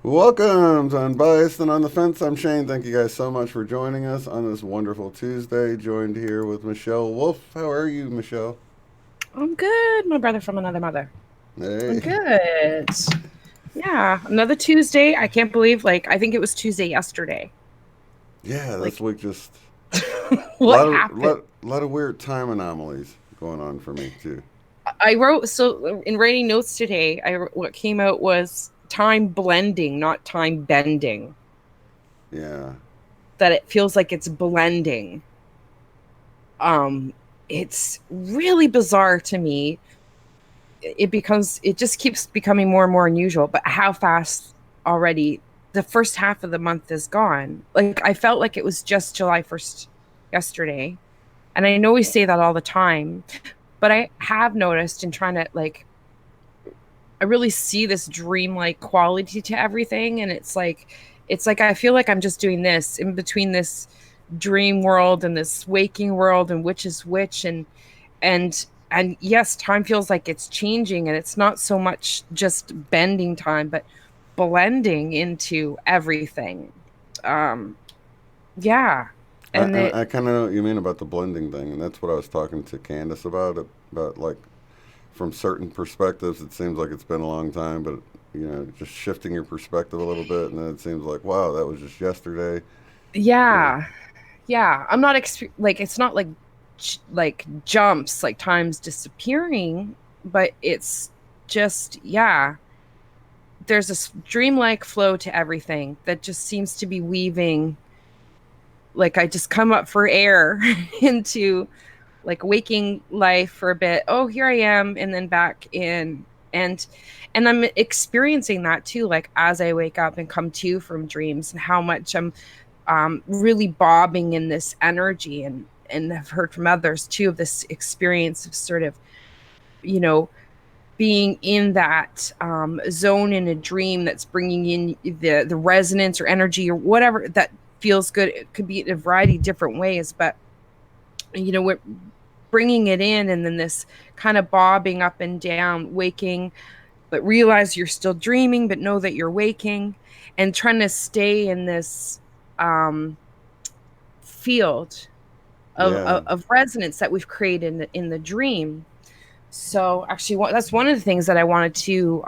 Welcome to Unbiased and on the Fence. I'm Shane. Thank you guys so much for joining us on this wonderful Tuesday. Joined here with Michelle Wolfe. How are you, Michelle? I'm good, my brother from another mother. Hey. I'm good. Yeah, another Tuesday. I can't believe, I think it was Tuesday yesterday. Yeah, this Like, week just a what happened? lot of weird time anomalies going on for me too. I wrote, so in writing notes today, what came out was time blending, not time bending. Yeah. That it feels like it's blending. Um, it's really bizarre to me. It just keeps becoming more and more unusual, but how fast already the first half of the month is gone. Like, I felt like it was just July 1st yesterday. And I know we say that all the time, but I have noticed in trying to, I really see this dreamlike quality to everything. And it's like I feel like I'm just doing this in between this dream world and this waking world and which is which. And and yes, time feels like it's changing, and it's not so much just bending time, but blending into everything. um yeah. And I kind of know what you mean about the blending thing, and that's what I was talking to Candace about. About like from certain perspectives, it seems like it's been a long time, but just shifting your perspective a little bit, and then it seems like wow, that was just yesterday. Yeah. yeah, yeah, I'm not like, it's not like like jumps, like time's disappearing, but it's just, yeah, there's this dreamlike flow to everything that just seems to be weaving. Like, I just come up for air into like waking life for a bit. Oh, here I am, and then back in. And I'm experiencing that too, like as I wake up and come to from dreams, and how much I'm really bobbing in this energy. And I've heard from others too of this experience of sort of, you know, being in that zone in a dream that's bringing in the resonance or energy or whatever that feels good. It could be in a variety of different ways, but we're bringing it in, and then this kind of bobbing up and down, waking, but realize you're still dreaming, but know that you're waking, and trying to stay in this um, field Yeah. of resonance that we've created in the dream. So actually, that's one of the things that I wanted to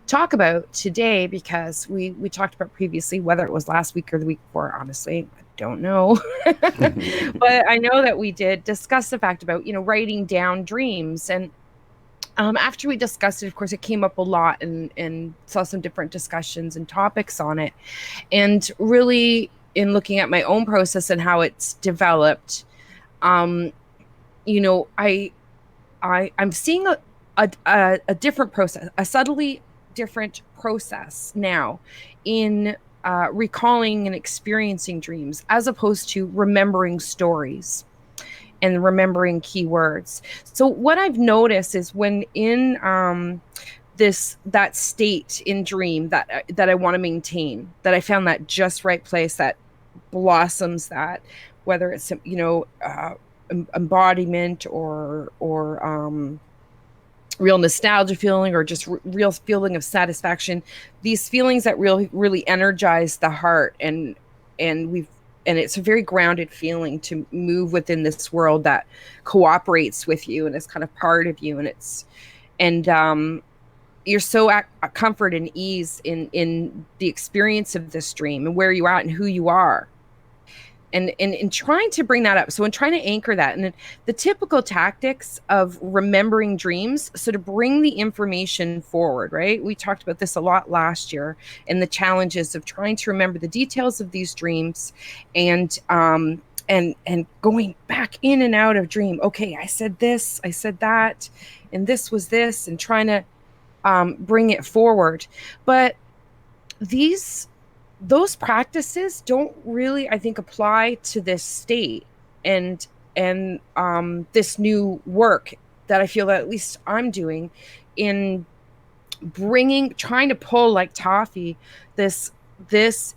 talk about today, because we talked about previously, whether it was last week or the week before. Honestly, I don't know, but I know that we did discuss the fact about writing down dreams. And after we discussed it, of course, it came up a lot, and saw some different discussions and topics on it. And really, in looking at my own process and how it's developed, um, you know, I I'm seeing a different process, a subtly different process now in recalling and experiencing dreams, as opposed to remembering stories and remembering keywords. So what I've noticed is, when in that state in dream that I want to maintain, that I found that just right place that blossoms that, whether it's embodiment or real nostalgia feeling, or just real feeling of satisfaction, these feelings that really energize the heart. And it's a very grounded feeling to move within this world that cooperates with you and is kind of part of you. And you're so at comfort and ease in the experience of this dream, and where you are and who you are. And in trying to bring that up, so in trying to anchor that, and the typical tactics of remembering dreams, so to bring the information forward, right? We talked about this a lot last year, and the challenges of trying to remember the details of these dreams, and and going back in and out of dream. Okay, I said this, I said that, and this was this, and trying to bring it forward. But these those practices don't really, I think, apply to this state and this new work that I feel that at least I'm doing in trying to pull like toffee this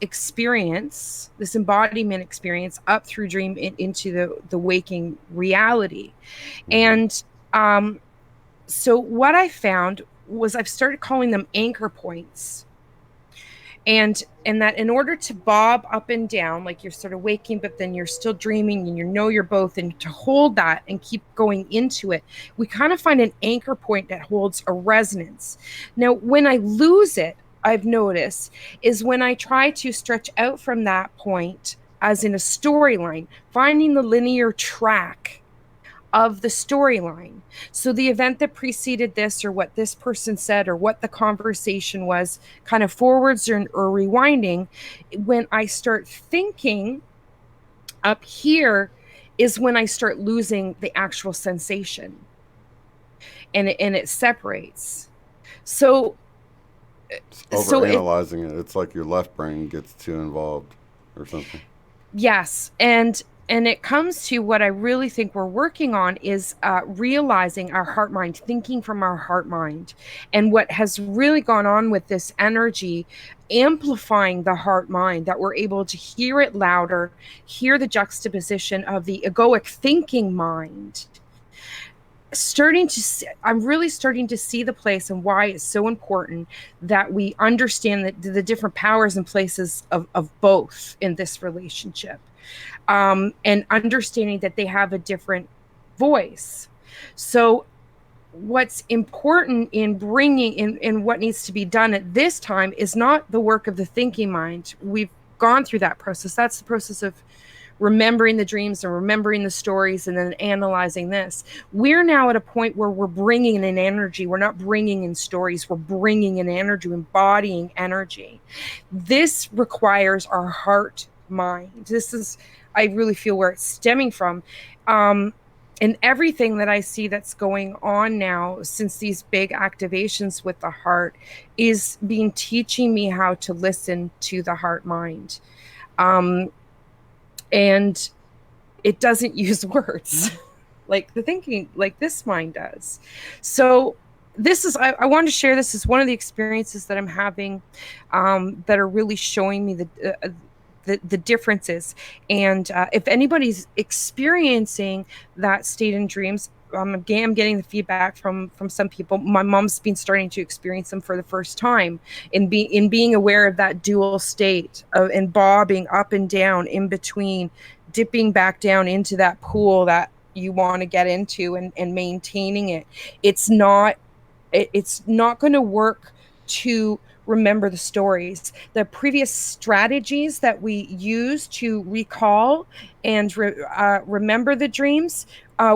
experience, this embodiment experience up through dream into the waking reality. Mm-hmm. And so what I found was I've started calling them anchor points, and that in order to bob up and down, like you're sort of waking but then you're still dreaming, and you know you're both, and to hold that and keep going into it, we kind of find an anchor point that holds a resonance. Now when I lose it, I've noticed, is when I try to stretch out from that point, as in a storyline, finding the linear track of the storyline. So the event that preceded this, or what this person said, or what the conversation was, kind of forwards or rewinding. When I start thinking up here, is when I start losing the actual sensation, and it separates. So It's so it overanalyzing it. It's like your left brain gets too involved or something. Yes, and it comes to what I really think we're working on is realizing our heart mind, thinking from our heart mind, and what has really gone on with this energy, amplifying the heart mind, that we're able to hear it louder, hear the juxtaposition of the egoic thinking mind. I'm really starting to see the place and why it's so important that we understand the different powers and places of both in this relationship, and understanding that they have a different voice. So what's important in bringing in what needs to be done at this time is not the work of the thinking mind. We've gone through that process. That's the process of remembering the dreams and remembering the stories and then analyzing this. We're now at a point where we're bringing in an energy. We're not bringing in stories. We're bringing in energy, embodying energy. This requires our heart mind. This is, I really feel, where it's stemming from. And everything that I see that's going on now since these big activations with the heart is being teaching me how to listen to the heart mind. Um, and it doesn't use words like the thinking, like this mind does. So this is, I wanted to share this as one of the experiences that I'm having, that are really showing me the differences. And if anybody's experiencing that state in dreams, again, I'm getting the feedback from some people. My mom's been starting to experience them for the first time, in being aware of that dual state of, and bobbing up and down in between, dipping back down into that pool that you want to get into, and maintaining it. It's not it's not going to work to remember the stories. The previous strategies that we use to recall and remember the dreams,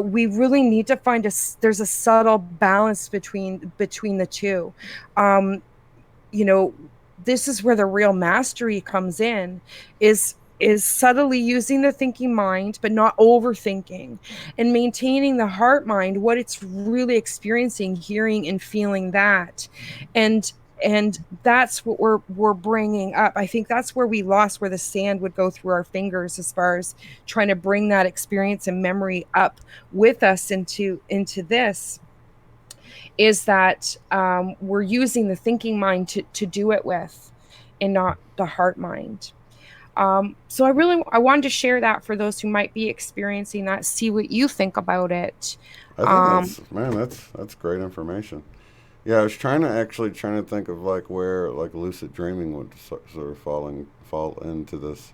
we really need to find there's a subtle balance between the two. Um, you know, this is where the real mastery comes in, is subtly using the thinking mind but not overthinking, and maintaining the heart mind, what it's really experiencing, hearing and feeling that. And that's what we're bringing up. I think that's where we lost, where the sand would go through our fingers, as far as trying to bring that experience and memory up with us into this, is that we're using the thinking mind to do it with, and not the heart mind. So I wanted to share that for those who might be experiencing that. See what you think about it. I think Um, that's man, that's great information. Yeah, I was trying to think of like where like lucid dreaming would sort of fall into this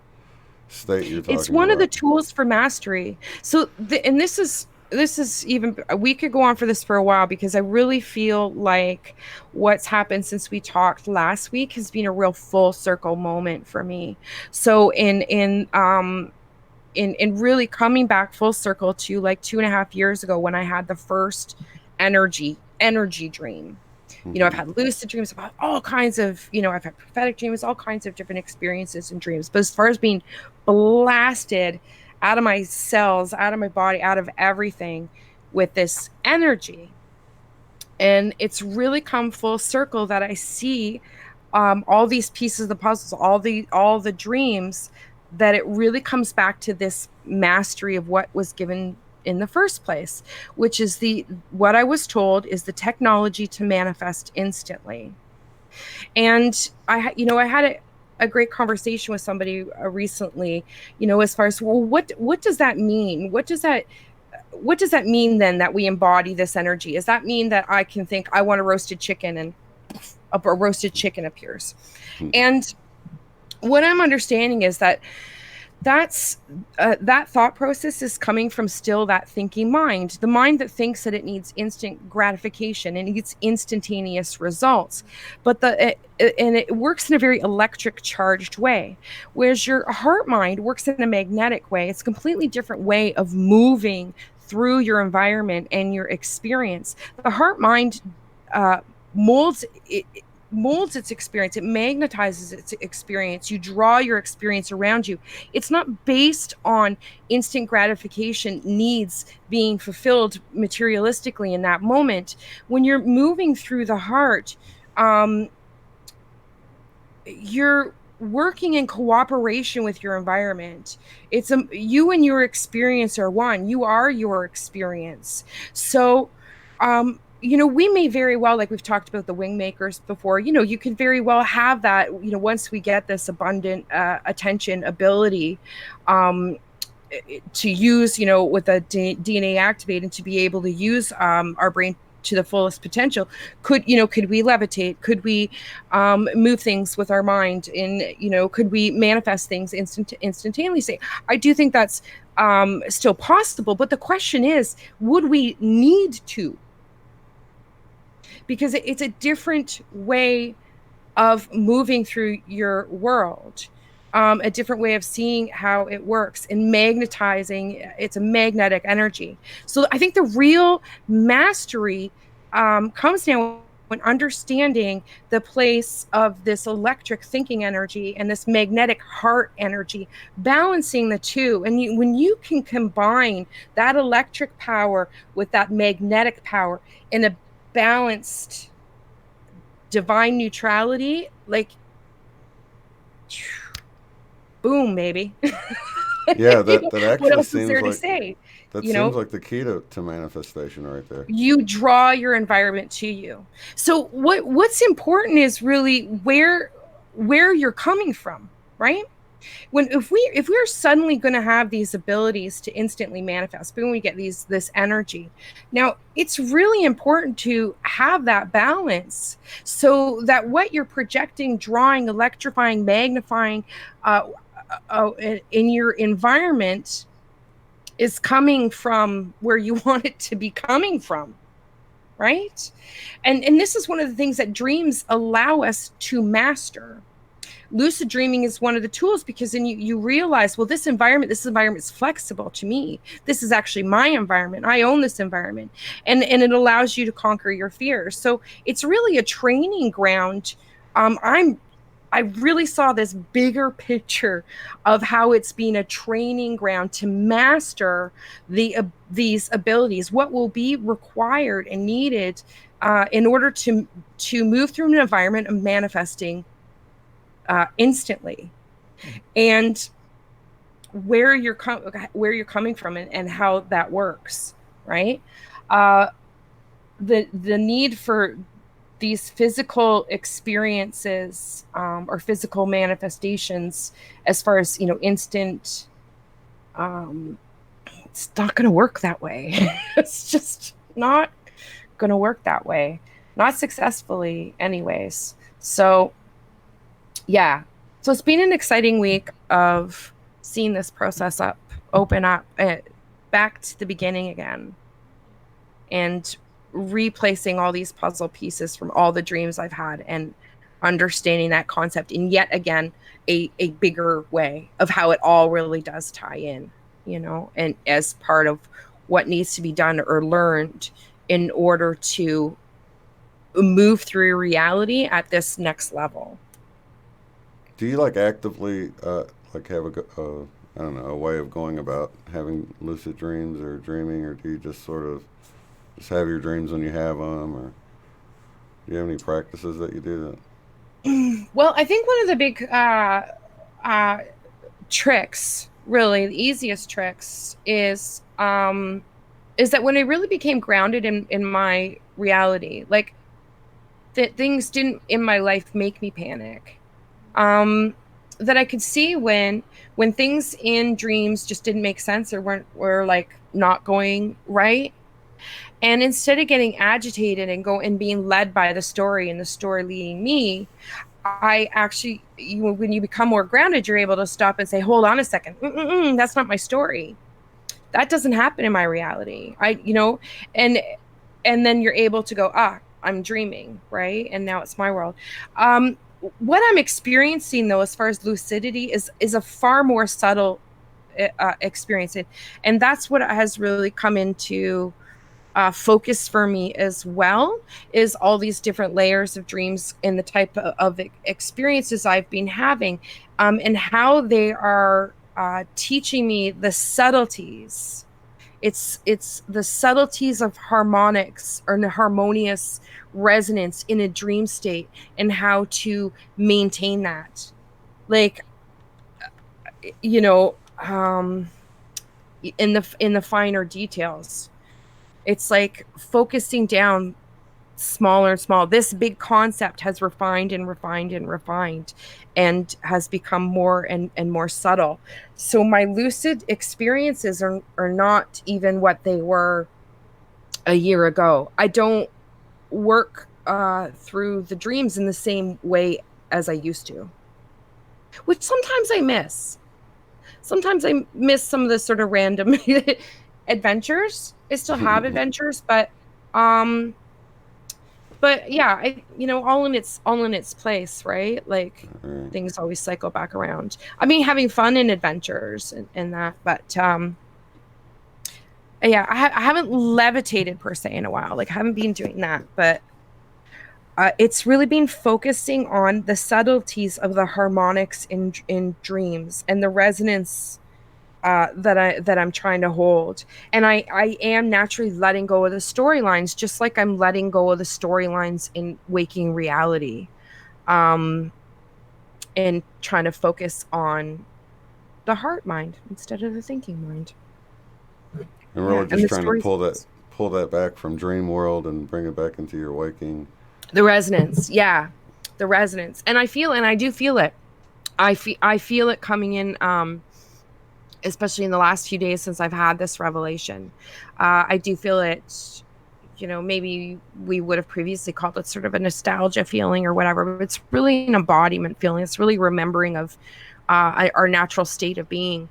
state you're it's talking one of the about. tools for mastery. So and this is even, we could go on for this for a while, because I really feel like what's happened since we talked last week has been a real full circle moment for me. So in really coming back full circle to like 2.5 years ago, when I had the first energy dream. I've Hmm. had lucid dreams about all kinds of, I've had prophetic dreams, all kinds of different experiences and dreams. But as far as being blasted out of my cells, out of my body, out of everything with this energy. And it's really come full circle that I see all these pieces of the puzzles, all the dreams, that it really comes back to this mastery of what was given in the first place, which is the what I was told is the technology to manifest instantly. And I had a great conversation with somebody recently, as far as, well, what does that mean? What does that mean then, that we embody this energy? Does that mean that I can think I want a roasted chicken and a roasted chicken appears? And what I'm understanding is that that's that thought process is coming from still that thinking mind, the mind that thinks that it needs instant gratification and it needs instantaneous results. But and it works in a very electric charged way, whereas your heart mind works in a magnetic way. It's a completely different way of moving through your environment and your experience. The heart mind uh, molds it, molds its experience. It magnetizes its experience. You draw your experience around you. It's not based on instant gratification needs being fulfilled materialistically in that moment. When you're moving through the heart, um, you're working in cooperation with your environment. It's you and your experience are one. You are your experience. So we may very well, like we've talked about the wing makers before, you could very well have that, once we get this abundant attention ability, um to use, with a DNA activating, to be able to use our brain to the fullest potential. Could we levitate? Could we move things with our mind? And could we manifest things instantaneously? I do think that's still possible, but the question is, would we need to? Because it's a different way of moving through your world, a different way of seeing how it works and magnetizing. It's a magnetic energy. So I think the real mastery comes down when understanding the place of this electric thinking energy and this magnetic heart energy, balancing the two. And when you can combine that electric power with that magnetic power in a balanced divine neutrality, like, boom, baby. Yeah, that What actually else is seems there to like say? that You seems know, like the key to manifestation right there. you draw your environment to you. So what's important is really where you're coming from, right? When if we're suddenly going to have these abilities to instantly manifest, when we get this energy, now it's really important to have that balance, so that what you're projecting, drawing, electrifying, magnifying in your environment is coming from where you want it to be coming from, right? And this is one of the things that dreams allow us to master. Lucid dreaming is one of the tools, because then you realize, well, this environment is flexible to me. This is actually my environment. I own this environment. And it allows you to conquer your fears. So it's really a training ground. I really saw this bigger picture of how it's been a training ground to master these abilities, what will be required and needed in order to move through an environment of manifesting instantly. And where you're coming from, and how that works, right? uh the need for these physical experiences, or physical manifestations, as far as instant, um it's not going to work that way. It's just not going to work that way, not successfully anyways. So yeah. So it's been an exciting week of seeing this process open up, back to the beginning again, and replacing all these puzzle pieces from all the dreams I've had, and understanding that concept in yet again a bigger way of how it all really does tie in, and as part of what needs to be done or learned in order to move through reality at this next level. Do you like actively like have I don't know, a way of going about having lucid dreams or dreaming, or do you just sort of just have your dreams when you have them, or do you have any practices that you do that? Well, I think one of the big uh, tricks, really the easiest tricks, is that when I really became grounded in my reality, like that things didn't in my life make me panic. Um, that I could see when things in dreams just didn't make sense or were like not going right. And instead of getting agitated and go and being led by the story and the story leading me, I actually, when you become more grounded, you're able to stop and say, hold on a second. That's not my story. That doesn't happen in my reality. And then you're able to go, I'm dreaming, right? And now it's my world. Um, what I'm experiencing though, as far as lucidity, is a far more subtle experience, and that's what has really come into focus for me as well, is all these different layers of dreams and the type of experiences I've been having, and how they are teaching me the subtleties. It's the subtleties of harmonics or harmonious resonance in a dream state, and how to maintain that. Like, you know, in the finer details. It's like focusing down smaller and smaller. This big concept has refined and refined and refined, and has become more and more subtle. So my lucid experiences are not even what they were a year ago. I don't work through the dreams in the same way as I used to, which sometimes I miss. Sometimes I miss some of the sort of random adventures. I still have adventures, um but yeah, all in its place, right? Like Right. things always cycle back around. I mean, having fun in adventures and that, but yeah, I haven't levitated per se in a while. Like I haven't been doing that, but it's really been focusing on the subtleties of the harmonics in dreams and the resonance that I'm trying to hold. And I am naturally letting go of the storylines, just like I'm letting go of the storylines in waking reality. Um, and trying to focus on the heart mind instead of the thinking mind. And Yeah, really and just the trying to stories, pull that back from dream world and bring it back into your waking. the resonance, yeah, the resonance. And I do feel it. I feel it coming in. Especially in the last few days since I've had this revelation. I do feel it, maybe we would have previously called it sort of a nostalgia feeling or whatever, but it's really an embodiment feeling. It's really remembering of our natural state of being.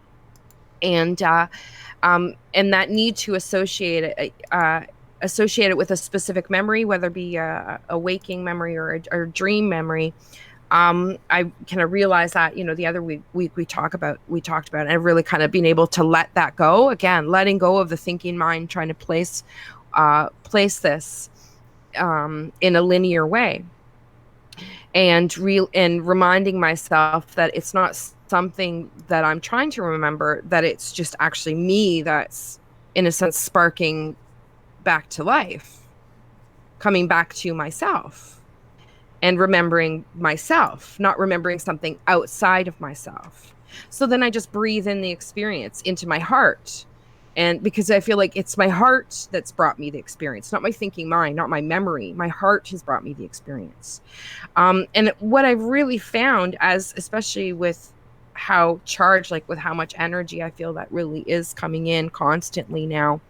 And that need to associate it with a specific memory, whether it be a waking memory or a dream memory. I kind of realized that, the other week we talked about, and I've really kind of been able to let that go again, letting go of the thinking mind, trying to place this in a linear way, and reminding myself that it's not something that I'm trying to remember, that it's just actually me that's, in a sense, sparking back to life, coming back to myself and remembering myself, not remembering something outside of myself. So then I just breathe in the experience into my heart. And because I feel like it's my heart that's brought me the experience, not my thinking mind, not my memory. My heart has brought me the experience. And what I've really found, as especially with how charged, like with how much energy I feel that really is coming in constantly now,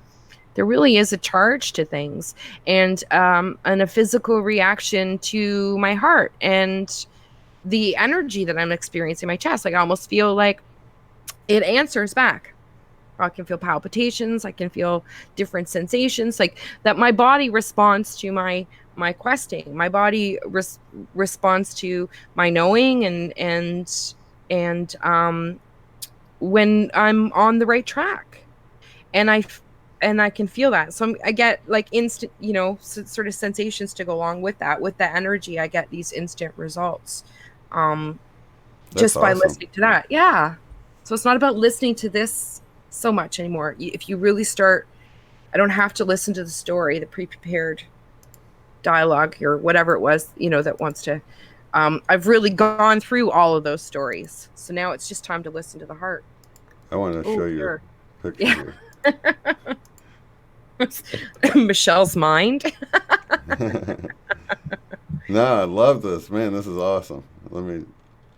there really is a charge to things, and a physical reaction to my heart and the energy that I'm experiencing in my chest. Like I almost feel like it answers back. I can feel palpitations. I can feel different sensations, like that. My body responds to my questing. My body responds to my knowing, and when I'm on the right track, and I can feel that. So I get like instant, sort of sensations to go along with that. With the energy, I get these instant results, That's just by awesome. listening to that. Yeah. So it's not about listening to this so much anymore. If you really start, I don't have to listen to the story, the pre-prepared dialogue or whatever it was, that wants to. I've really gone through all of those stories. So now it's just time to listen to the heart. I want to Oh, show you sure. a picture Yeah. here. Michelle's mind. No, I love this. Man, this is awesome. Let me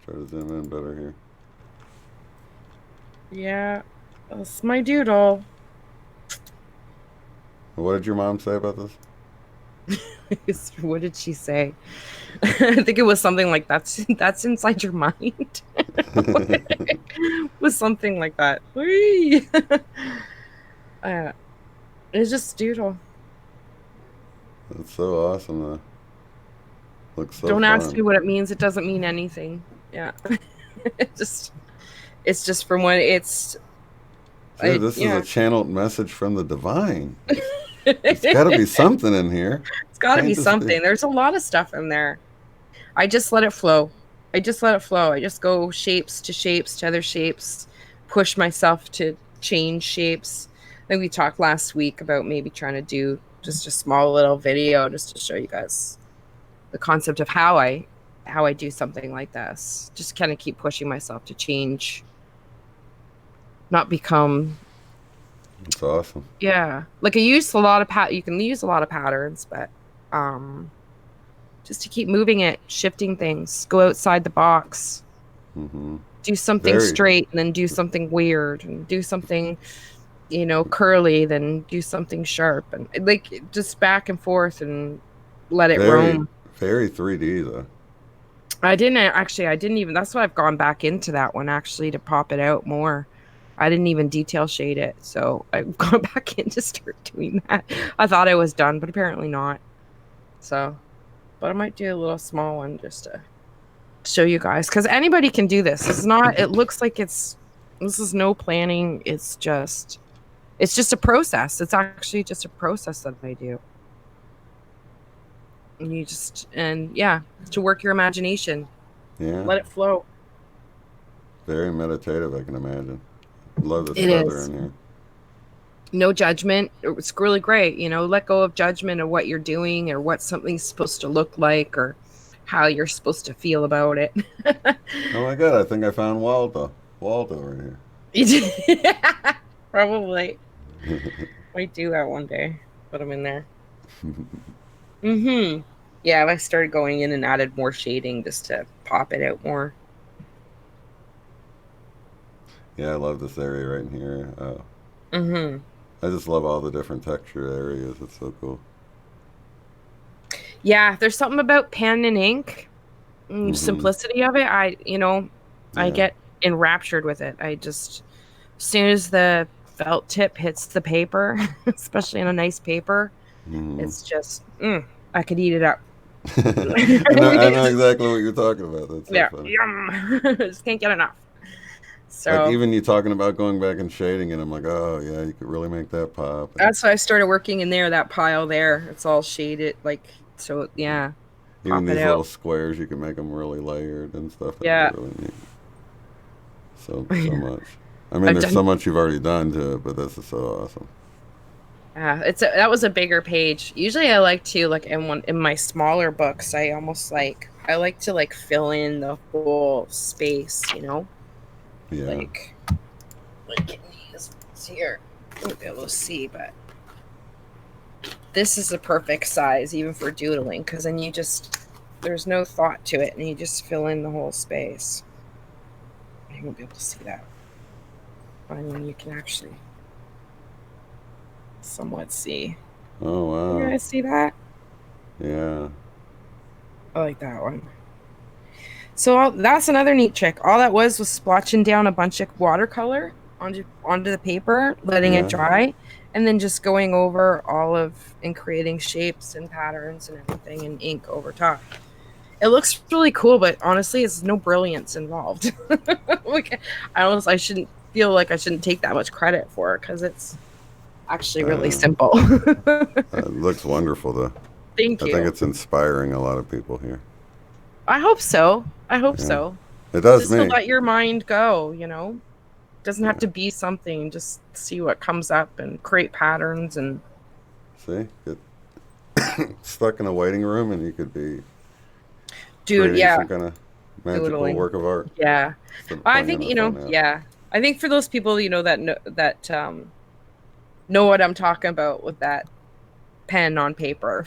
try to zoom in better here. Yeah. That's my doodle. What did your mom say about this? What did she say? I think it was something like that's inside your mind. Was something like that. It's just doodle. That's so awesome, though. Looks so Don't ask me fun. what it means. It doesn't mean anything. Yeah. It's just from when it's Dude, this is yeah. a channeled message from the divine. It's got to be something in here. It's got to Can't be just be. something. There's a lot of stuff in there. I just let it flow. I just let it flow. I just go shapes to other shapes, push myself to change shapes. I think we talked last week about maybe trying to do just a small little video just to show you guys the concept of how I do something like this. Just kind of keep pushing myself to change, not become. It's awesome. Yeah, like I use a lot of you can use a lot of patterns, but just to keep moving it, shifting things, go outside the box, Mm-hmm. do something Very, straight and then do something weird, and do something curly, then do something sharp, and like just back and forth and let it very, roam. very 3D, though. I didn't even, that's why I've gone back into that one actually to pop it out more. I didn't even detail shade it, so I've gone back in to start doing that. I thought I was done, but apparently not. So, but I might do a little small one just to show you guys, because anybody can do this. It's not, it looks like this is no planning. It's just a process. It's actually just a process that I do. And yeah, to work your imagination. Yeah. Let it flow. Very meditative, I can imagine. Love this It feather is. in here. No judgment. It's really great. Let go of judgment of what you're doing or what something's supposed to look like or how you're supposed to feel about it. Oh my god, I think I found Waldo. Waldo right Probably. here. Might do that one day. Put them in there. Mm-hmm. Yeah, I started going in and added more shading just to pop it out more. Yeah, I love this area right in here. Mm-hmm. I just love all the different texture areas. It's so cool. Yeah, there's something about pen and ink, Mm-hmm. simplicity of it. I Yeah. get enraptured with it. As soon as the felt tip hits the paper, especially on a nice paper, Mm-hmm. it's just, I could eat it up. I know exactly what you're talking about. That's so Yeah, funny. yum. Just can't get enough. Like So even you talking about going back and shading it, I'm like, oh yeah, you could really make that pop. And that's why I started working in there. That pile there, it's all shaded, like, so. Yeah, even pop it these out. little squares, you can make them really layered and stuff. That'd be Yeah, really neat. So much. I mean, I've there's done. so much you've already done to it, but this is so awesome. Yeah, that was a bigger page. Usually, I like to like in my smaller books. I like to like fill in the whole space. Yeah. Like in these ones here. I won't be able to see, but this is the perfect size even for doodling, because then there's no thought to it and you just fill in the whole space. I won't be able to see that. I mean, you can actually somewhat see. Oh You wow. guys see that? Yeah. I like that one. So that's another neat trick. All that was splotching down a bunch of watercolor onto the paper, letting it Yeah. dry, and then just going over and creating shapes and patterns and everything in ink over top. It looks really cool, but honestly, it's no brilliance involved. Like, I shouldn't feel like I shouldn't take that much credit for it, because it's actually really Uh, simple. it looks wonderful though. Thank I think you. it's inspiring a lot of people here. I hope so. I hope Yeah. so. It does Just to me. let your mind go. doesn't have to be something. Just see what comes up and create patterns. And See, get stuck in a waiting room, and you could be dude, creating yeah, some kind of magical doodling. work of art Yeah. instead of I playing think, on a phone app. yeah. I think for those people, that know what I'm talking about with that pen on paper,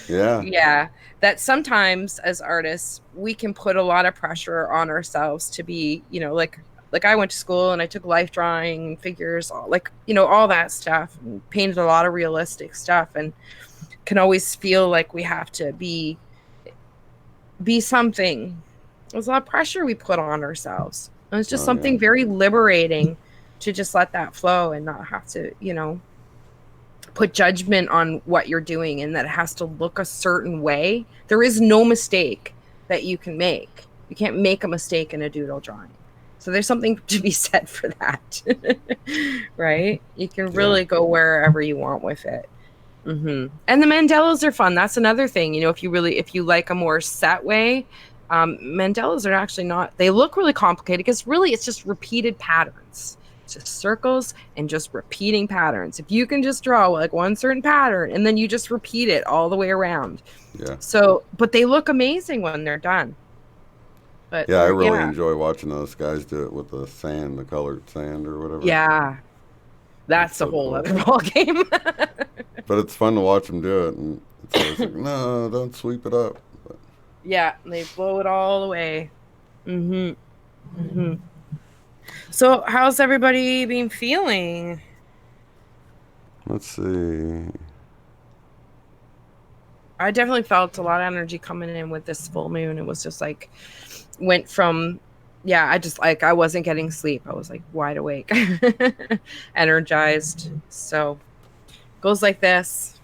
Yeah, yeah, that sometimes as artists we can put a lot of pressure on ourselves to be, like I went to school and I took life drawing, figures, all that stuff, and painted a lot of realistic stuff, and can always feel like we have to be something. There's a lot of pressure we put on ourselves, and it's just oh yeah, something very liberating to just let that flow and not have to, put judgment on what you're doing and that it has to look a certain way. There is no mistake that you can make. You can't make a mistake in a doodle drawing. So there's something to be said for that. Right? You can yeah. really go wherever you want with it. And the mandalas are fun. That's another thing. If you like a more set way, mandalas are actually not, they look really complicated because really it's just repeated patterns. It's just circles and just repeating patterns. If you can just draw like one certain pattern and then you just repeat it all the way around. Yeah. So, but they look amazing when they're done. But Yeah, I they're, really yeah, enjoy watching those guys do it with the sand, the colored sand or whatever. yeah, It's that's a so whole cool. other ball game. But it's fun to watch them do it, and it's always like, no, don't sweep it up. But Yeah, they blow it all away. Mm-hmm. Mm-hmm. So, how's everybody been feeling? let's see. I definitely felt a lot of energy coming in with this full moon. It was just like, went from, yeah, I wasn't getting sleep. I was like wide awake, energized. So, goes like this.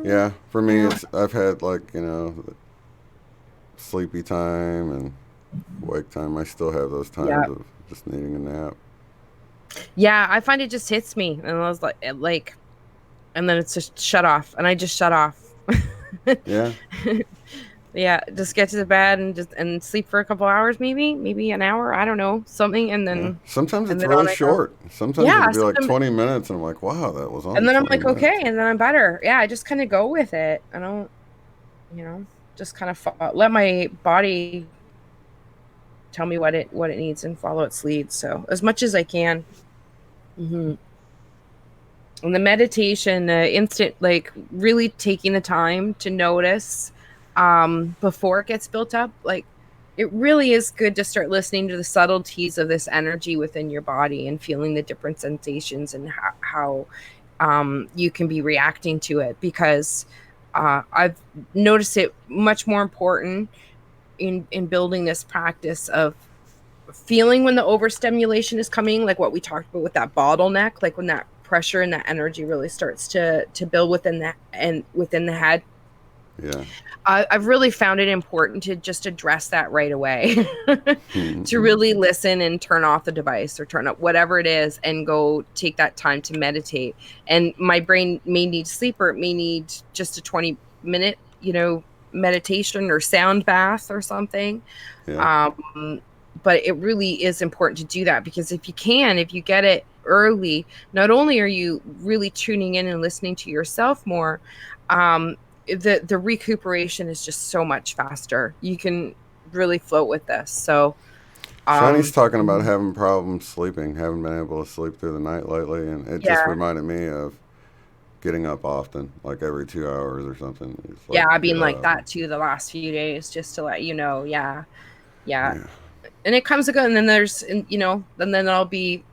Yeah, for me, I've had like sleepy time and wake time. I still have those Yeah. times of just needing a nap. Yeah, I find it just hits me. And I was and then it's just shut off. And I just shut off. Yeah, Yeah, just get to the bed and sleep for a couple hours, maybe an hour, I don't know, something, and yeah. then Sometimes and it's then really on I go. short. Sometimes Yeah, it'll be like 20 minutes, and I'm like, wow, that was and only then I'm 20 like, okay, minutes. and then I'm better. Yeah, I just kind of go with it. I don't, you know, just kind of let my body tell me what it needs and follow its lead. So as much as I can. hmm And the meditation, the instant, like really taking the time to notice before it gets built up, like it really is good to start listening to the subtleties of this energy within your body and feeling the different sensations and how you can be reacting to it, because I've noticed it much more important in building this practice of feeling when the overstimulation is coming, like what we talked about with that bottleneck, like when that pressure and that energy really starts to build within that and within the head. Yeah. I've really found it important to just address that right away, to Mhm. really listen and turn off the device or turn up whatever it is and go take that time to meditate. And my brain may need sleep, or it may need just a 20-minute, meditation or sound bath or something. Yeah. Um, but it really is important to do that, because if you get it early, not only are you really tuning in and listening to yourself more, the recuperation is just so much faster. You can really float with this. So, Shani's um, talking about having problems sleeping, haven't been able to sleep through the night lately, and it just yeah, reminded me of getting up often, like every 2 hours or something. It's like yeah, I've get been like up. that too the last few days, just to let you know. Yeah, yeah, Yeah. and it comes and goes, and then and then I'll be,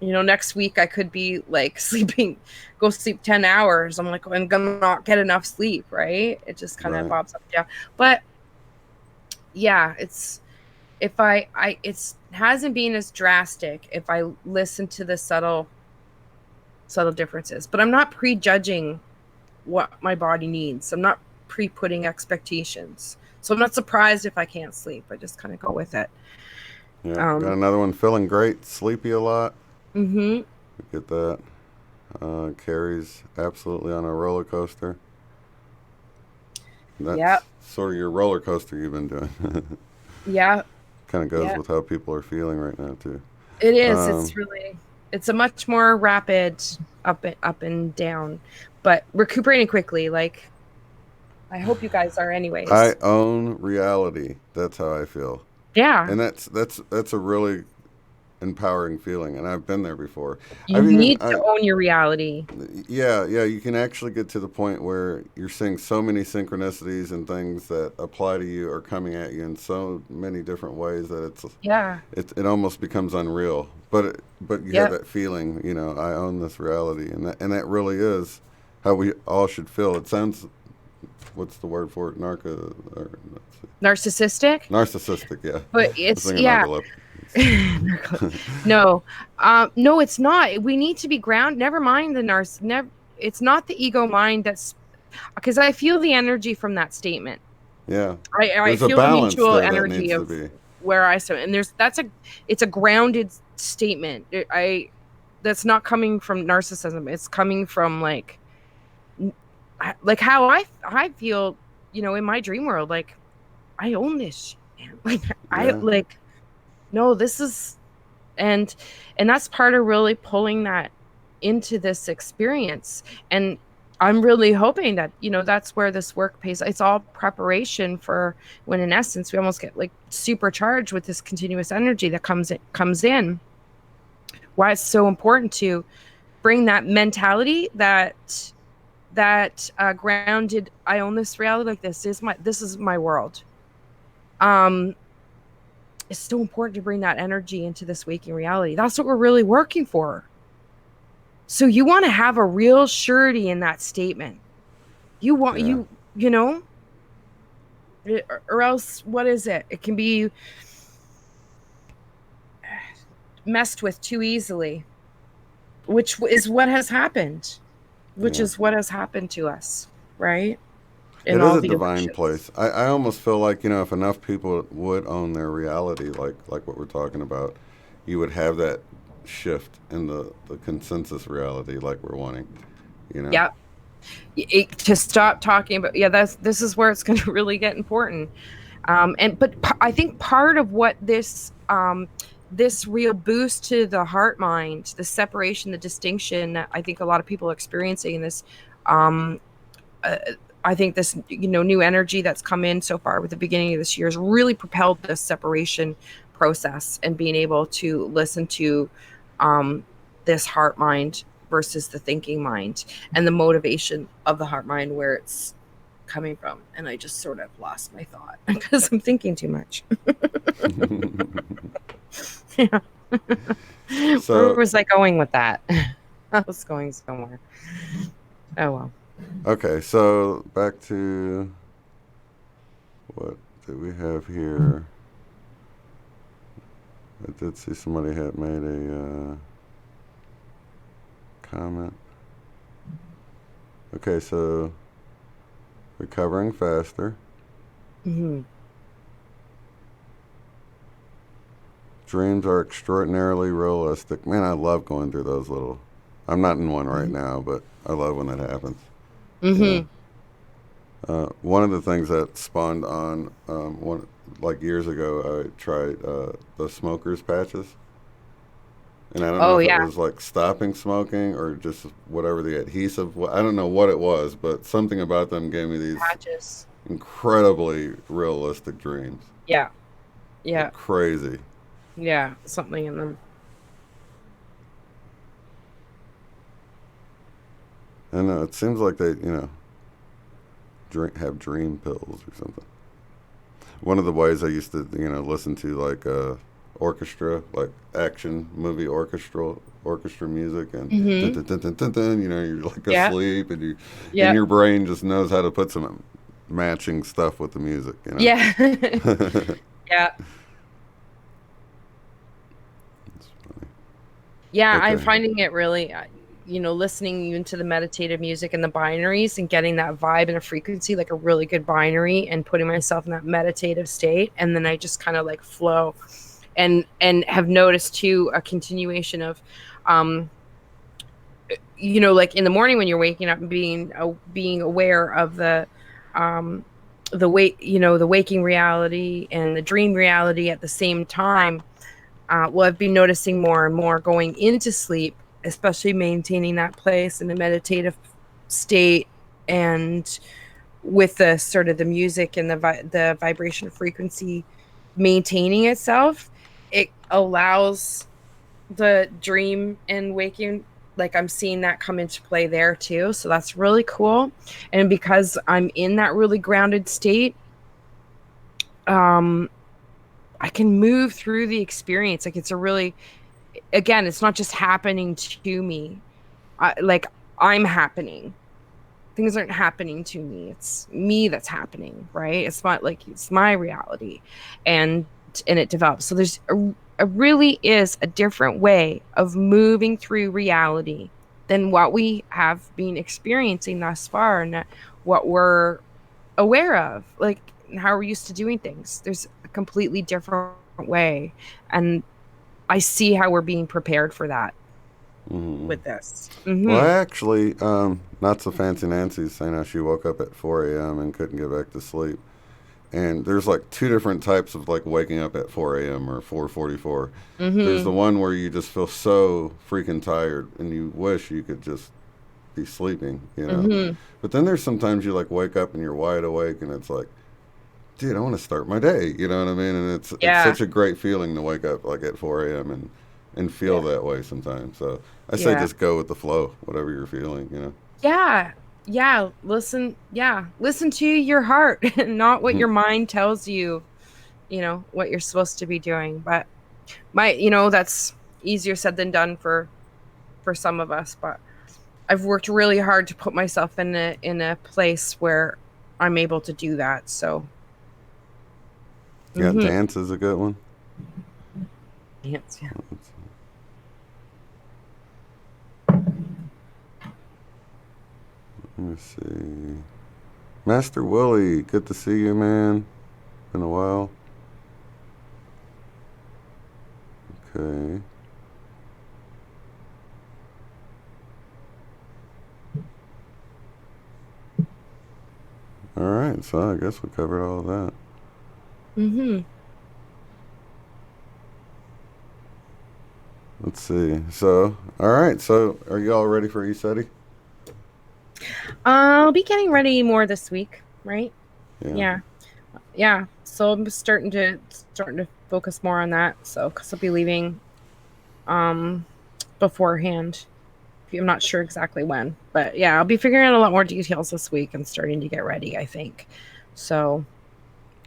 next week I could be like go sleep 10 hours. I'm like, I'm gonna not get enough sleep, right? It just kind of Right. pops up. Yeah. But yeah, if it hasn't been as drastic if I listen to the subtle differences, but I'm not prejudging what my body needs. I'm not pre-putting expectations. So I'm not surprised if I can't sleep. I just kind of go with it. Yeah. Got Um, another one. Feeling great. Sleepy a lot. mhm. Get that. Carrie's absolutely on a roller coaster. Yeah. That's sort of your roller coaster you've been doing. Yeah. Kind of goes Yeah. with how people are feeling right now too. It is. It's a much more rapid up and down, but recuperating quickly. Like, I hope you guys are anyways. I own reality. That's how I feel. Yeah. And that's a really empowering feeling, and I've been there before. You I've even need to own your reality. yeah, you can actually get to the point where you're seeing so many synchronicities and things that apply to you are coming at you in so many different ways that Yeah. it almost becomes unreal. But you have Yep. that feeling, I own this reality, and that really is how we all should feel. It sounds, what's the word for it? Narcissistic. Narcissistic, yeah. But I was it's thinking yeah. narcolepsy. No. No, it's not. We need to be grounded. Never mind the it's not the ego mind that's because I feel the energy from that statement. Yeah. I There's a feel the balance mutual there that energy needs to of be. where I stand, and it's a grounded statement. That's not coming from narcissism. It's coming from like how I feel, in my dream world. Like, I own this shit, man. Like, I Yeah. like, no, this is, and that's part of really pulling that into this experience. And I'm really hoping that, that's where this work pays. It's all preparation for when, in essence, we almost get like supercharged with this continuous energy that comes in. Why it's so important to bring that mentality, that grounded, I own this reality, like this is my world. It's so important to bring that energy into this waking reality. That's what we're really working for. So you want to have a real surety in that statement. You want Yeah. or else what is it? It can be messed with too easily, which is what has happened. Which Yeah. is what has happened to us, right? In It is all a the divine illusions. place. I almost feel like, if enough people would own their reality, like what we're talking about, you would have that shift in the consensus reality like we're wanting, you know? Yeah. To stop talking about, this is where it's going to really get important. But I think part of what this real boost to the heart mind, the separation, the distinction that I think a lot of people are experiencing in this, um, uh, I think this new energy that's come in so far with the beginning of this year has really propelled this separation process and being able to listen to um, this heart mind versus the thinking mind and the motivation of the heart mind, where it's coming from. And I just sort of lost my thought because I'm thinking too much. Yeah. Where So, was I going with that? I was going somewhere. Oh well. okay, so back to what did we have here? I did see somebody had made a comment. Okay, so recovering faster. Mm-hmm. Dreams are extraordinarily realistic. Man, I love going through those little. I'm not in one right Mm-hmm. now, but I love when that happens. You know, Mm-hmm. one of the things that spawned on one like years ago, I tried the smokers patches, and I don't know Oh if it yeah. was like stopping smoking or just whatever the adhesive. I don't know what it was, but something about them gave me these Patches. incredibly realistic dreams, Yeah. Yeah. like crazy. Yeah. Something in them. And it seems like they, have dream pills or something. One of the ways I used to, listen to like orchestra, like action movie orchestra music, and dun, Mm-hmm. dun, dun, dun, dun, dun, you're like Yeah. asleep, and Yeah. your brain just knows how to put some matching stuff with the music. Yeah. Yeah. It's funny. Yeah. I'm Okay. finding it really, listening even to the meditative music and the binaries and getting that vibe and a frequency, like a really good binary, and putting myself in that meditative state. And then I just kind of like flow and have noticed too a continuation of, um, like in the morning when you're waking up and being aware of um, the waking reality and the dream reality at the same time. Well, I've been noticing more and more going into sleep, especially maintaining that place in a meditative state, and with the sort of the music and the vibration frequency maintaining itself, it allows the dream and waking, like I'm seeing that come into play there too. So that's really cool. And because I'm in that really grounded state, um I can move through the experience. Like it's a really, again, it's not just happening to me. Like I'm happening. Things aren't happening to me. It's me that's happening, right? It's not like it's my reality, and it develops. So there's a really is a different way of moving through reality than what we have been experiencing thus far, and what we're aware of, like how we're used to doing things. There's a completely different way, and I see how we're being prepared for that Mm. with this. Well, I Mm-hmm. actually, not so fancy Nancy's saying how she woke up at 4 a.m. and couldn't get back to sleep. And there's like two different types of like waking up at 4 a.m. or 4:44. There's the Mm-hmm. one where you just feel so freaking tired and you wish you could just be sleeping, you know. Mm-hmm. But then there's sometimes you like wake up and you're wide awake and it's like, dude, I want to start my day, you know what I mean? And it's Yeah. such a great feeling to wake up like at 4 a.m. and feel Yeah. that way sometimes. So I say Yeah. just go with the flow, whatever you're feeling, you know. Yeah. Yeah. Listen. Yeah. Listen to your heart, not what your mind tells you, what you're supposed to be doing. But that's easier said than done for some of us. But I've worked really hard to put myself in a place where I'm able to do that. So, Yeah, mm-hmm. dance is a good one. Yes, yeah. Let me see. Master Willie, good to see you, man. Been a while. Okay. All right, so I guess we covered all of that. Mm-hmm. Let's see. So, all right. So, are you all ready for ECETI? I'll be getting ready more this week, right? Yeah. Yeah. Yeah. So I'm starting to focus more on that. So because I'll be leaving um beforehand. I'm not sure exactly when, but yeah, I'll be figuring out a lot more details this week and starting to get ready, I think. So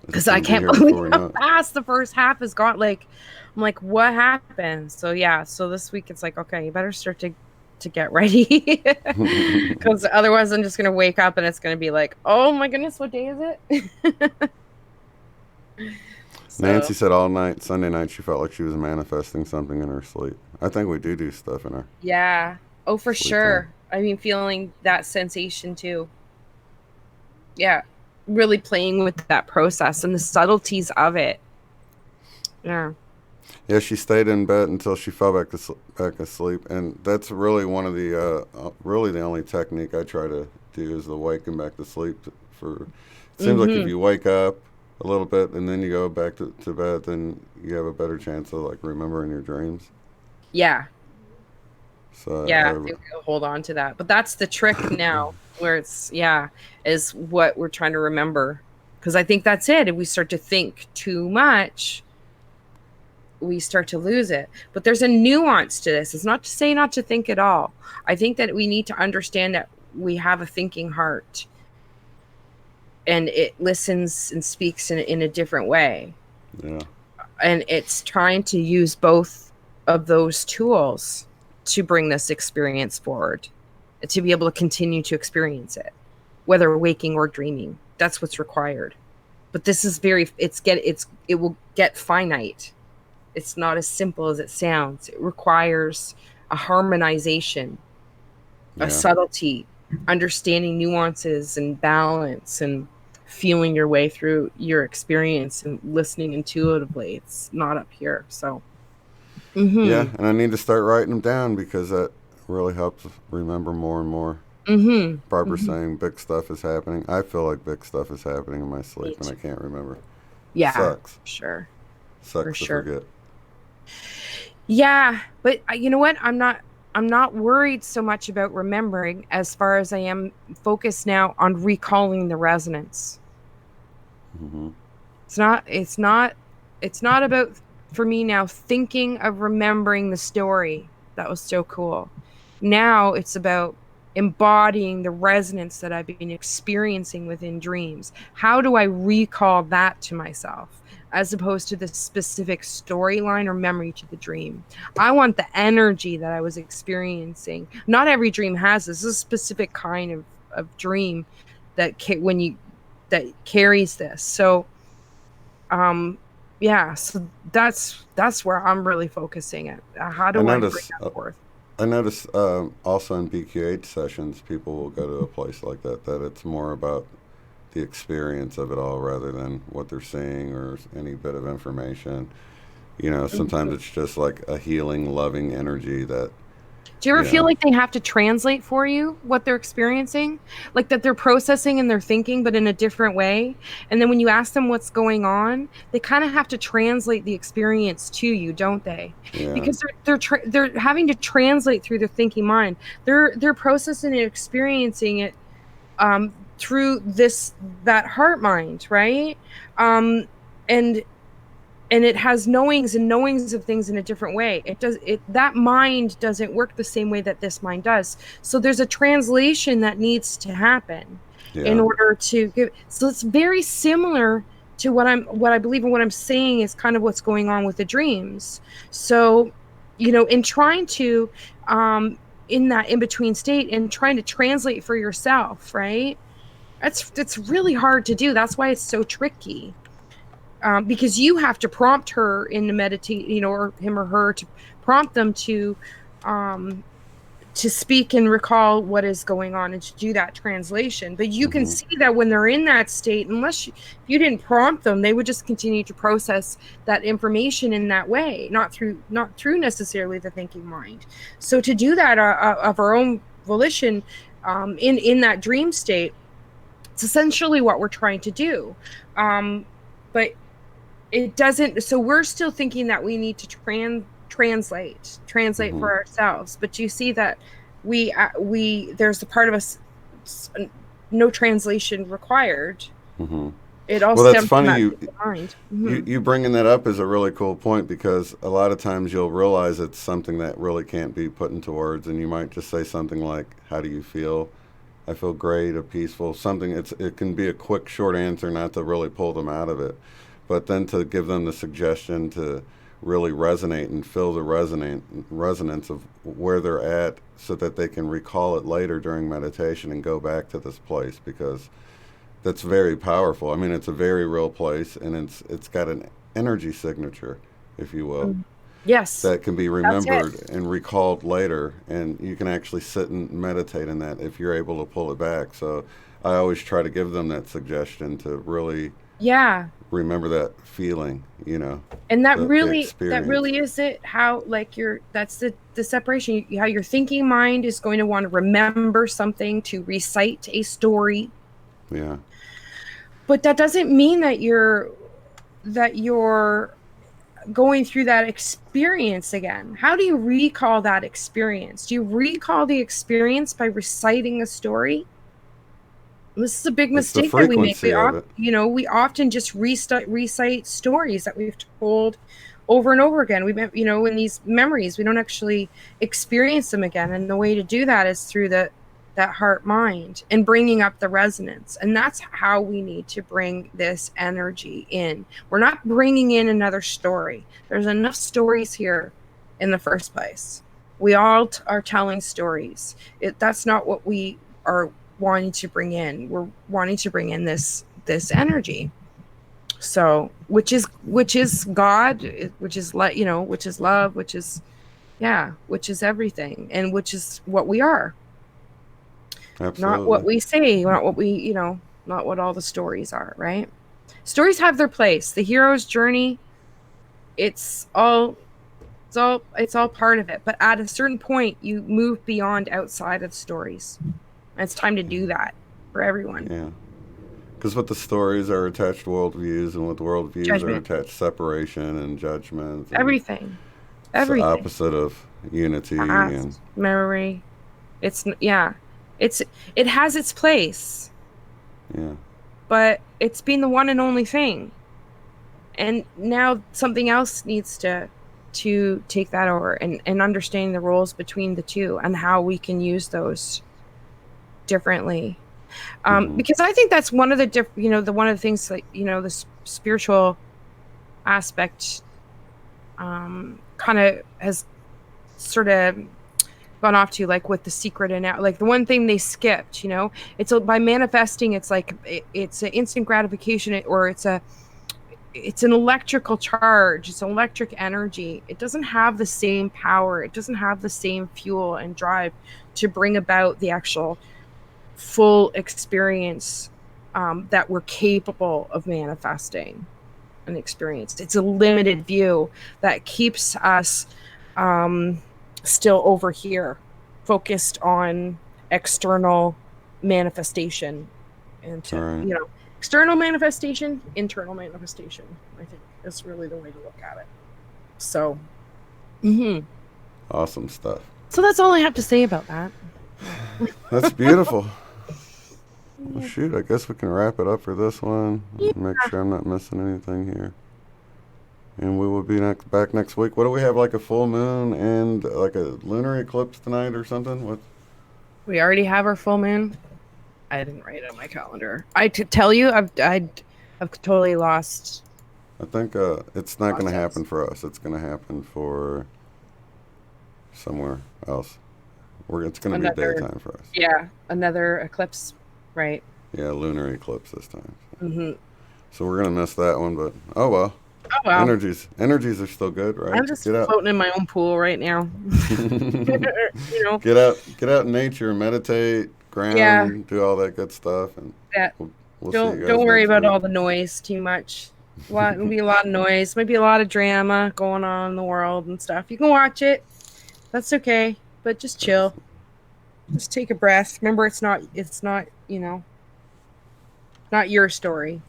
It's because I gonna be can't here believe before we how know it. fast the first half has got. Like, I'm like, what happened? So yeah, so this week it's like, okay, you better start to get ready, because otherwise I'm just gonna wake up and it's gonna be like, oh my goodness, what day is it? Nancy So said all night, Sunday night, she felt like she was manifesting something in her sleep. I think we do stuff in our yeah, oh for sleep time. sure. I mean, feeling that sensation too. Yeah, really playing with that process and the subtleties of it. Yeah. Yeah, she stayed in bed until she fell back asleep, and that's really one of the really the only technique I try to do is the waking back to sleep. For it seems like if Mm-hmm. you wake up a little bit and then you go back to bed, then you have a better chance of like remembering your dreams. Yeah. Yeah, I So think we'll hold on to that. But that's the trick now, where yeah, is what we're trying to remember. Because I think that's it. If we start to think too much, we start to lose it. But there's a nuance to this. It's not to say not to think at all. I think that we need to understand that we have a thinking heart, and it listens and speaks in a different way. yeah, And it's trying to use both of those tools to bring this experience forward, to be able to continue to experience it, whether waking or dreaming. That's what's required. But this is it will get finite. It's not as simple as it sounds. It requires a harmonization, a yeah, subtlety, understanding nuances and balance, and feeling your way through your experience and listening intuitively. It's not up here. So, yeah. mm-hmm. And I need to start writing them down because that really helps remember more and more. Mm-hmm. Barbara's Mm-hmm. saying big stuff is happening. I feel like big stuff is happening in my Me sleep and I too. can't remember. Yeah, Sucks. sure. For Sucks to sure. forget. Yeah, but you know what? I'm not worried so much about remembering as far as I am focused now on recalling the resonance. Hmm. It's not about for me now thinking of remembering the story. That was so cool. Now it's about embodying the resonance that I've been experiencing within dreams. How do I recall that to myself as opposed to the specific storyline or memory to the dream? I want the energy that I was experiencing. Not every dream has this. This is a specific kind of dream that when you that carries this. So um yeah, so that's where I'm really focusing at. How I do I bring notice. that forth? I notice also in BQH sessions, people will go to a place like that. That it's more about the experience of it all rather than what they're seeing or any bit of information. You know, sometimes Mhm. it's just like a healing, loving energy that, Do you ever you feel know, like they have to translate for you what they're experiencing? Like that they're processing and they're thinking, but in a different way. And then when you ask them what's going on, they kind of have to translate the experience to you, don't they? yeah, Because they're having to translate through their thinking mind. They're processing and experiencing it through that heart mind, right? Um, and it has knowings and knowings of things in a different way. That mind doesn't work the same way that this mind does. So there's a translation that needs to happen in yeah, order to give. So it's very similar to what I believe and what I'm saying is kind of what's going on with the dreams. So, in trying to in that in between state and trying to translate for yourself, right? It's really hard to do. That's why it's so tricky, because you have to prompt her in the meditate, or him or her to prompt them um, to speak and recall what is going on and to do that translation. But you can hmm, see that when they're in that state, unless you didn't prompt them, they would just continue to process that information in that way, not through necessarily the thinking mind. So to do that of our own volition, in that dream state, it's essentially what we're trying to do. But it doesn't, so we're still thinking that we need to translate hmm. for ourselves, but you see that we there's the part of us, no translation required. Hmm. It all Well, that's stems from funny. that You mind. you you bringing that up is a really cool point because a lot of times you'll realize it's something that really can't be put into words, and you might just say something like, "How do you feel?" I feel great or peaceful. Something. It can be a quick, short answer, not to really pull them out of it, but then to give them the suggestion to really resonate and feel the resonance of where they're at, so that they can recall it later during meditation and go back to this place because that's very powerful. I mean, it's a very real place, and it's got an energy signature, if you will, Mhm. Yes, that can be that's it. remembered and recalled later, and you can actually sit and meditate in that if you're able to pull it back. So I always try to give them that suggestion to really Yeah, remember that feeling, and the that experience. really is it. How, like, that's the separation. How your thinking mind is going to want to remember something to recite a story, Yeah. but that doesn't mean that you're going through that experience again. How do you recall that experience? Do you recall the experience by reciting a story? This is a big It's the mistake that we make. frequency of it. We often just recite stories that we've told over and over again. In these memories, we don't actually experience them again. And the way to do that is through that heart mind and bringing up the resonance. And that's how we need to bring this energy in. We're not bringing in another story. There's enough stories here in the first place. We all are telling stories. That's not what we are wanting to bring in. We're wanting to bring in this energy. So, which is God, which is which is love, which is, yeah, which is everything, and which is what we are. Not what Absolutely. we say, not what not what all the stories are, right? Stories have their place. The hero's journey, it's all it's all part of it. But at a certain point, you move beyond outside of stories. And it's time to do that for everyone. Yeah. Because with the stories are attached worldviews, and with worldviews are Judgment, attached separation and judgment, and everything. It's the everything. opposite of unity and Past, memory. Yeah, it's it has its place, yeah. but it's been the one and only thing. And now something else needs to take that over, and understanding the roles between the two and how we can use those differently. Mm-hmm. Because I think that's one of the one of the things, like, the spiritual aspect kind of has sort of gone off to, like, with the secret, and out, like, the one thing they skipped, it's by manifesting, it's like it's an instant gratification, or it's an electrical charge, it's an electric energy. It doesn't have the same power, it doesn't have the same fuel and drive to bring about the actual full experience that we're capable of manifesting and experience. It's a limited view that keeps us still over here, focused on external manifestation, and to Right. external manifestation, internal manifestation, I think is really the way to look at it. So Awesome stuff. so that's all I have to say about that. That's beautiful. Well, shoot, I guess we can wrap it up for this one. Yeah. Make sure I'm not missing anything here. And we will be back next week. What do we have, like a full moon and like a lunar eclipse tonight or something? What? We already have our full moon. I didn't write it on my calendar. I to tell you, I've totally lost. I think it's not going to happen for us. It's going to happen for somewhere else. It's going to be daytime for us. Yeah, another eclipse, right? Yeah, lunar eclipse this time. Mm-hmm. So we're going to miss that one, but oh well. Oh well. Energies are still good, right? I'm just floating in my own pool right now. Get out in nature, meditate, ground, do all that good stuff, and we'll see you guys don't worry next about week. all the noise too much. It'll be a lot of noise, maybe a lot of drama going on in the world and stuff. You can watch it, that's okay, but just chill. Just take a breath. Remember, it's not not your story.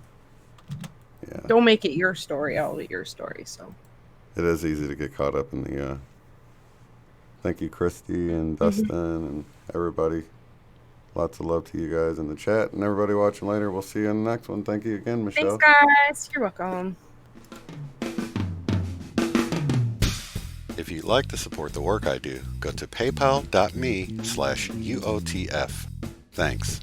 Yeah. Don't make it your story. I'll be your story. So it is easy to get caught up in the. Thank you, Christy and Dustin and everybody. Lots of love to you guys in the chat and everybody watching later. We'll see you in the next one. Thank you again, Michelle. Thanks, guys. You're welcome. If you'd like to support the work I do, go to paypal.me/UOTF. Thanks.